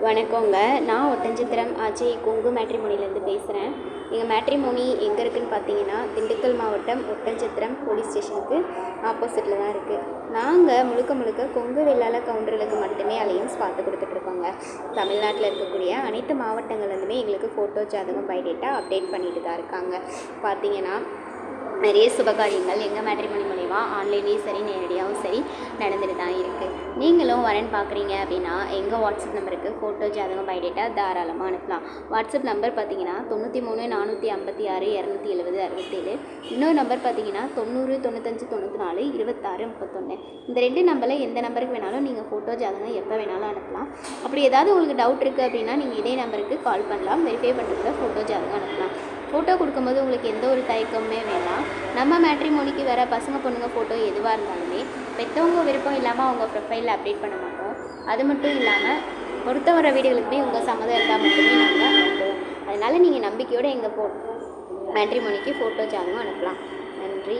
வணக்கங்க. நான் ஒட்டன்சத்திரம் அஜய் கொங்கு மேட்ரிமோனிலேருந்து பேசுகிறேன். எங்கள் மேட்ரிமோனி எங்கே இருக்குதுன்னு பார்த்தீங்கன்னா, திண்டுக்கல் மாவட்டம் ஒட்டன்சத்திரம் போலீஸ் ஸ்டேஷனுக்கு ஆப்போசிட்டில் தான் இருக்குது. நாங்கள் முழுக்க கொங்கு வெள்ளாள கவுண்டர்களுக்கு மட்டுமே அலையன்ஸ் பார்த்து கொடுத்துட்ருக்கோங்க. தமிழ்நாட்டில் இருக்கக்கூடிய அனைத்து மாவட்டங்கள்லேருந்துமே எங்களுக்கு ஃபோட்டோ ஜாதகம் பயோடேட்டா அப்டேட் பண்ணிட்டு தான் இருக்காங்க. பார்த்தீங்கன்னா நிறைய சுபகாரியங்கள் எங்கள் மேட்ரிமோனி மூலிமா ஆன்லைன்லேயும் சரி நேரடியாகவும் சரி நடந்துட்டு தான் இருக்குது. நீங்களும் வரேன்னு பார்க்குறீங்க அப்படின்னா எங்கள் வாட்ஸ்அப் நம்பருக்கு ஃபோட்டோ ஜாதகம் பயோடேட்டா தாராளமாக அனுப்பலாம். வாட்ஸ்அப் நம்பர் பார்த்தீங்கன்னா 93 456 270 67. இன்னொரு நம்பர் பார்த்தீங்கன்னா 90 95 94 26 31. இந்த 2 நம்பரில் எந்த நம்பருக்கு வேணாலும் நீங்கள் ஃபோட்டோ ஜாதகம் எப்போ வேணாலும் அனுப்பலாம். அப்படி ஏதாவது உங்களுக்கு டவுட் இருக்குது அப்படின்னா நீங்கள் இதே நம்பருக்கு கால் பண்ணலாம். வெரிஃபை பண்ணுறதுல ஃபோட்டோ ஜாதகம் அனுப்பலாம். ஃபோட்டோ கொடுக்கும்போது உங்களுக்கு எந்த ஒரு தயக்கமுமே வேணாம். நம்ம மேட்ரிமோனிக்கு வர பசங்க பொண்ணுங்க ஃபோட்டோ எதுவாக இருந்தாலுமே பெற்றவங்க விருப்பம் இல்லாமல் அவங்க ப்ரொஃபைலில் அப்டேட் பண்ண மாட்டோம். அது மட்டும் இல்லாமல் பொறுத்த வர வீடுகளுக்குமே உங்கள் சம்மதம் இருந்தால் மட்டுமே நாங்கள் அனுப்புவோம். அதனால் நீங்கள் நம்பிக்கையோடு எங்கள் மேட்ரிமோனிக்கு ஃபோட்டோ ஜாதகம் அனுப்பலாம். நன்றி.